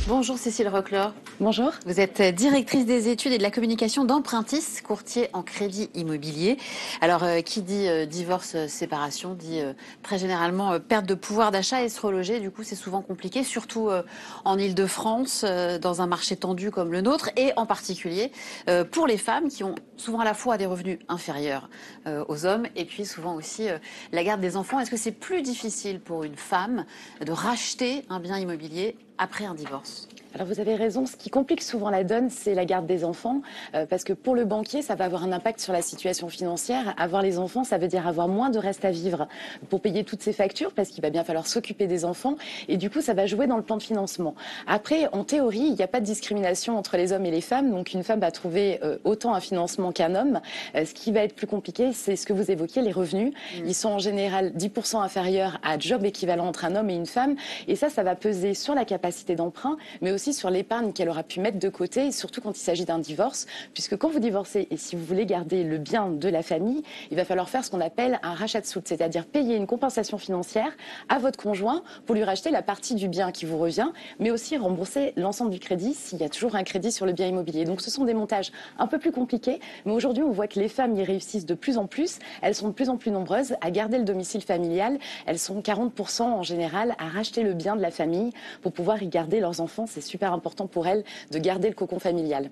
Bonjour Cécile Roquelaure. Bonjour. Vous êtes directrice des études et de la communication d'Empruntis, courtier en crédit immobilier. Alors, qui dit divorce, séparation, dit très généralement perte de pouvoir d'achat et se reloger. Du coup, c'est souvent compliqué, surtout en Île-de-France, dans un marché tendu comme le nôtre, et en particulier pour les femmes qui ont souvent à la fois des revenus inférieurs aux hommes et puis souvent aussi la garde des enfants. Est-ce que c'est plus difficile pour une femme de racheter un bien immobilier après un divorce? Alors vous avez raison, ce qui complique souvent la donne, c'est la garde des enfants, parce que pour le banquier, ça va avoir un impact sur la situation financière. Avoir les enfants, ça veut dire avoir moins de reste à vivre pour payer toutes ses factures, parce qu'il va bien falloir s'occuper des enfants, et du coup, ça va jouer dans le plan de financement. Après, en théorie, il n'y a pas de discrimination entre les hommes et les femmes, donc une femme va trouver autant un financement qu'un homme. Ce qui va être plus compliqué, c'est ce que vous évoquiez, les revenus. Ils sont en général 10% inférieurs à job équivalent entre un homme et une femme, et ça va peser sur la capacité d'emprunt, mais aussi sur l'épargne qu'elle aura pu mettre de côté, et surtout quand il s'agit d'un divorce, puisque quand vous divorcez et si vous voulez garder le bien de la famille, il va falloir faire ce qu'on appelle un rachat de soulte, c'est-à-dire payer une compensation financière à votre conjoint pour lui racheter la partie du bien qui vous revient, mais aussi rembourser l'ensemble du crédit s'il y a toujours un crédit sur le bien immobilier. Donc ce sont des montages un peu plus compliqués, mais aujourd'hui on voit que les femmes y réussissent de plus en plus. Elles sont de plus en plus nombreuses à garder le domicile familial. Elles sont 40% en général à racheter le bien de la famille pour pouvoir y garder leurs enfants. C'est super important pour elles de garder le cocon familial.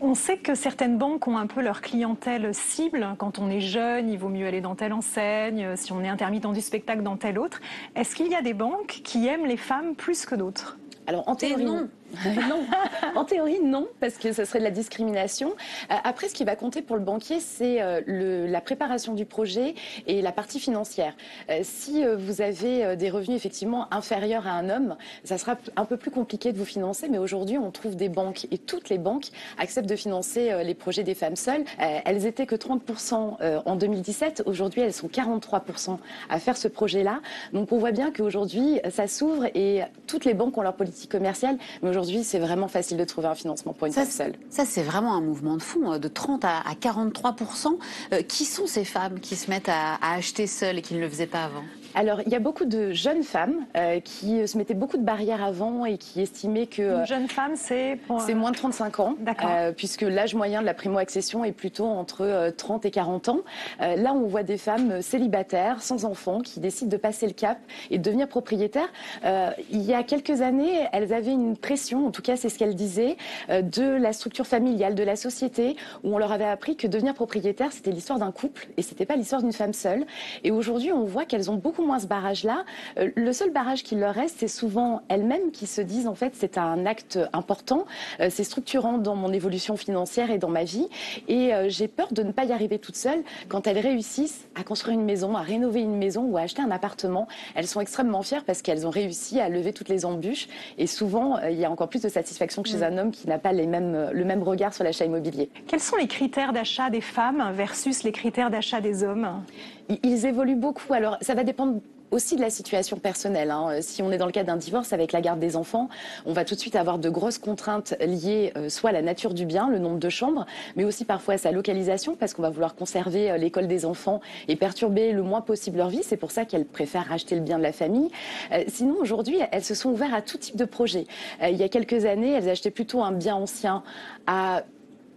On sait que certaines banques ont un peu leur clientèle cible. Quand on est jeune, il vaut mieux aller dans telle enseigne. Si on est intermittent du spectacle, dans telle autre. Est-ce qu'il y a des banques qui aiment les femmes plus que d'autres? Alors en théorie, non. Non, en théorie non, parce que ce serait de la discrimination. Après, ce qui va compter pour le banquier, c'est la préparation du projet et la partie financière. Si vous avez des revenus effectivement inférieurs à un homme, ça sera un peu plus compliqué de vous financer, mais aujourd'hui on trouve des banques, et toutes les banques acceptent de financer les projets des femmes seules. Elles étaient que 30% en 2017, aujourd'hui elles sont 43% à faire ce projet-là. Donc on voit bien qu'aujourd'hui ça s'ouvre et toutes les banques ont leur politique commerciale, mais aujourd'hui, c'est vraiment facile de trouver un financement pour une femme seule. Ça, c'est vraiment un mouvement de fond, de 30 à 43%. Qui sont ces femmes qui se mettent à acheter seules et qui ne le faisaient pas avant? Alors, il y a beaucoup de jeunes femmes qui se mettaient beaucoup de barrières avant et qui estimaient que... Une jeune femme, c'est moins de 35 ans, puisque l'âge moyen de la primo-accession est plutôt entre 30 et 40 ans. Là, on voit des femmes célibataires, sans enfants, qui décident de passer le cap et de devenir propriétaires. Il y a quelques années, elles avaient une pression, en tout cas c'est ce qu'elles disaient, de la structure familiale, de la société, où on leur avait appris que devenir propriétaire, c'était l'histoire d'un couple et c'était pas l'histoire d'une femme seule. Et aujourd'hui, on voit qu'elles ont beaucoup moins ce barrage-là. Le seul barrage qui leur reste, c'est souvent elles-mêmes qui se disent en fait c'est un acte important, c'est structurant dans mon évolution financière et dans ma vie et j'ai peur de ne pas y arriver toute seule. Quand elles réussissent à construire une maison, à rénover une maison ou à acheter un appartement, elles sont extrêmement fières parce qu'elles ont réussi à lever toutes les embûches et souvent il y a encore plus de satisfaction que chez un homme qui n'a pas le même regard sur l'achat immobilier. Quels sont les critères d'achat des femmes versus les critères d'achat des hommes? Ils évoluent beaucoup. Alors, ça va dépendre aussi de la situation personnelle. Si on est dans le cadre d'un divorce avec la garde des enfants, on va tout de suite avoir de grosses contraintes liées soit à la nature du bien, le nombre de chambres, mais aussi parfois à sa localisation, parce qu'on va vouloir conserver l'école des enfants et perturber le moins possible leur vie. C'est pour ça qu'elles préfèrent racheter le bien de la famille. Sinon, aujourd'hui, elles se sont ouvertes à tout type de projet. Il y a quelques années, elles achetaient plutôt un bien ancien à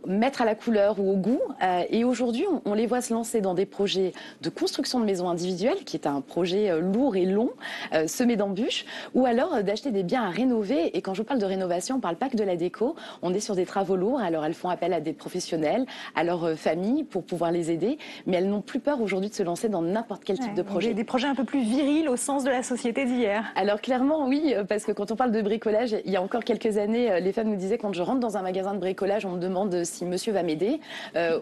mettre à la couleur ou au goût. Et aujourd'hui, on les voit se lancer dans des projets de construction de maisons individuelles, qui est un projet lourd et long, semé d'embûches, ou alors d'acheter des biens à rénover. Et quand je vous parle de rénovation, on ne parle pas que de la déco, on est sur des travaux lourds. Alors elles font appel à des professionnels, à leur famille pour pouvoir les aider, mais elles n'ont plus peur aujourd'hui de se lancer dans n'importe quel type de projet. Des projets un peu plus virils au sens de la société d'hier. Alors clairement, oui, parce que quand on parle de bricolage, il y a encore quelques années, les femmes nous disaient quand je rentre dans un magasin de bricolage, on me demande si monsieur va m'aider.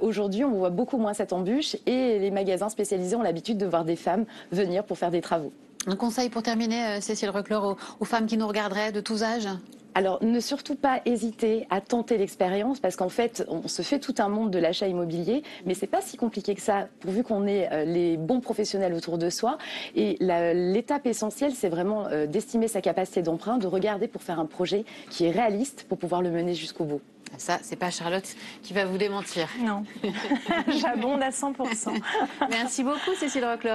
Aujourd'hui, on voit beaucoup moins cette embûche et les magasins spécialisés ont l'habitude de voir des femmes venir pour faire des travaux. Un conseil pour terminer, Cécile Roquelaure, aux femmes qui nous regarderaient de tous âges? Alors, ne surtout pas hésiter à tenter l'expérience parce qu'en fait, on se fait tout un monde de l'achat immobilier, mais c'est pas si compliqué que ça, pourvu qu'on ait les bons professionnels autour de soi. Et l'étape essentielle, c'est vraiment d'estimer sa capacité d'emprunt, de regarder pour faire un projet qui est réaliste pour pouvoir le mener jusqu'au bout. Ça, c'est pas Charlotte qui va vous démentir. Non, j'abonde à 100%. Merci beaucoup, Cécile Roquelaure.